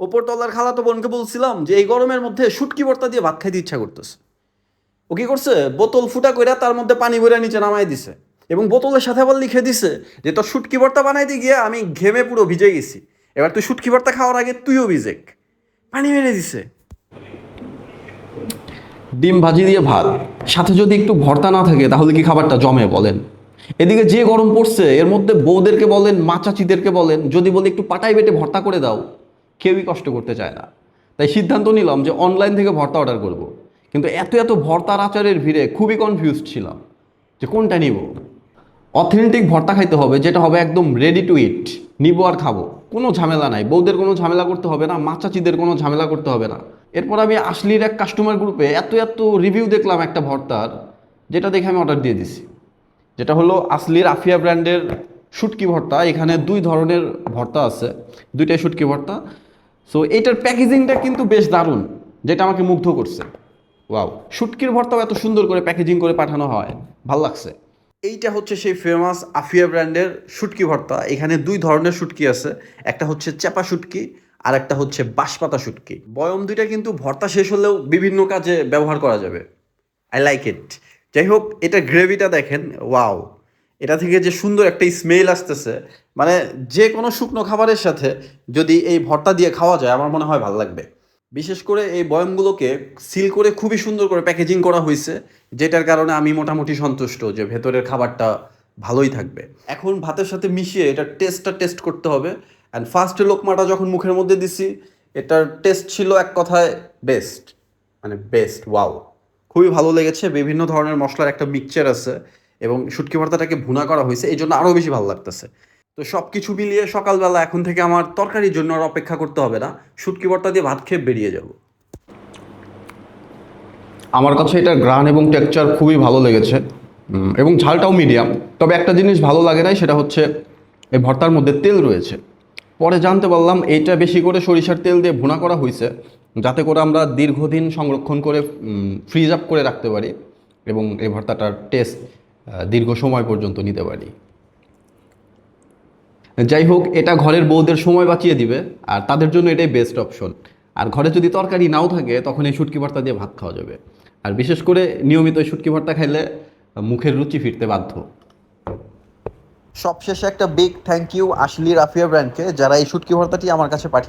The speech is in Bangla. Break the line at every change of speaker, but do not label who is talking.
ওপরতলার খালাতো বোনকে বলছিলাম যে এই গরমের মধ্যে শুটকি ভর্তা দিয়ে ভাত খাইতে ইচ্ছা করতেছে। ও কি করছে, বোতল ফুটা কইরা তার মধ্যে পানি ভরে নিচে নামাই দিছে এবং বোতলের সাথে আবার লিখে দিছে যে তোর শুটকি ভর্তা বানাইতে গিয়ে আমি ঘেমে পুরো ভিজে গেছি, এবার তুই শুটকি ভর্তা খাওয়ার আগে তুইও ভিজেক। পানি মেরে দিছে।
ডিম ভাজি দিয়ে ভাত, সাথে যদি একটু ভর্তা না থাকে তাহলে কি খাবারটা জমে বলেন? এদিকে যে গরম পড়ছে এর মধ্যে বউদেরকে বলেন, মা চাচিদেরকে বলেন, যদি বলি একটু পাটাই বেটে ভর্তা করে দাও, কেউই কষ্ট করতে চায় না। তাই সিদ্ধান্ত নিলাম যে অনলাইন থেকে ভর্তা অর্ডার করব। কিন্তু এত এত ভর্তার আচারের ভিড়ে খুবই কনফিউজড ছিলাম যে কোনটা নিব। অথেন্টিক ভর্তা খাইতে হবে, যেটা হবে একদম রেডি টু ইট, নিবো আর খাবো, কোনো ঝামেলা নাই। বউদের কোনো ঝামেলা করতে হবে না, মা চাচিদের কোনো ঝামেলা করতে হবে না। এরপর আমি আসলির এক কাস্টমার গ্রুপে এত এত রিভিউ দেখলাম একটা ভর্তার, যেটা দেখে আমি অর্ডার দিয়ে দিছি। যেটা হলো আসলির আফিয়া ব্র্যান্ডের শুটকি ভর্তা। এখানে দুই ধরনের ভর্তা আছে, দুইটাই শুটকি ভর্তা। সো এটার প্যাকেজিংটা কিন্তু বেশ দারুণ, যেটা আমাকে মুগ্ধ করছে। ওয়াও, শুটকির ভর্তাও এত সুন্দর করে প্যাকেজিং করে পাঠানো হয়, ভাল লাগছে।
এইটা হচ্ছে সেই ফেমাস আফিয়া ব্র্যান্ডের শুটকি ভর্তা। এখানে দুই ধরনের শুটকি আছে, একটা হচ্ছে চাপা শুটকি আর একটা হচ্ছে বাঁশপাতা শুটকি। বয়ম দুইটা কিন্তু ভর্তা শেষ হলেও বিভিন্ন কাজে ব্যবহার করা যাবে। I like it. যাই হোক, এটা গ্রেভিটা দেখেন, ওয়াও! এটা থেকে যে সুন্দর একটা স্মেল আসতেছে, মানে যে কোনো শুকনো খাবারের সাথে যদি এই ভর্তা দিয়ে খাওয়া যায় আমার মনে হয় ভালো লাগবে। বিশেষ করে এই বয়ামগুলোকে সিল করে খুবই সুন্দর করে প্যাকেজিং করা হয়েছে, যেটার কারণে আমি মোটামুটি সন্তুষ্ট যে ভেতরের খাবারটা ভালোই থাকবে। এখন ভাতের সাথে মিশিয়ে এটার টেস্টটা টেস্ট করতে হবে। অ্যান্ড ফার্স্ট লোকমাটা যখন মুখের মধ্যে দিছি, এটার টেস্ট ছিল এক কথায় বেস্ট, মানে বেস্ট, ওয়াও! খুবই ভালো লেগেছে। বিভিন্ন ধরনের মশলার একটা মিক্সচার আছে এবং শুটকি ভর্তাটাকে ভুনা করা হয়েছে, এই জন্য আরও বেশি ভালো লাগতেছে। তো সব কিছু মিলিয়ে সকালবেলা এখন থেকে আমার তরকারির জন্য আর অপেক্ষা করতে হবে না, শুটকি ভর্তা দিয়ে ভাত খেয়ে বেরিয়ে যাব।
আমার কাছে এটার গ্রান এবং টেক্সচার খুবই ভালো লেগেছে, এবং ঝালটাও মিডিয়াম। তবে একটা জিনিস ভালো লাগে নাই, সেটা হচ্ছে এই ভর্তার মধ্যে তেল রয়েছে। পরে জানতে পারলাম এইটা বেশি করে সরিষার তেল দিয়ে ভুনা করা হয়েছে, যাতে করে আমরা দীর্ঘদিন সংরক্ষণ করে ফ্রিজ আপ করে রাখতে পারি এবং এই ভর্তাটার টেস্ট দীর্ঘ সময় পর্যন্ত নিতে পারি। যাই হোক, এটা ঘরের বউদের সময় বাঁচিয়ে দিবে, আর তাদের জন্য এটাই বেস্ট অপশন। আর ঘরে যদি তরকারি নাও থাকে তখন এই শুটকি ভর্তা দিয়ে ভাত খাওয়া যাবে। আর বিশেষ করে নিয়মিত এই শুটকি ভর্তা খাইলে মুখের রুচি ফিরতে বাধ্য।
সবশেষে একটা বিগ থ্যাংক ইউ আশলি রাফিয়া ব্র্যান্ডকে, যারা এই শুটকি ভর্তাটি আমার কাছে পাঠিয়ে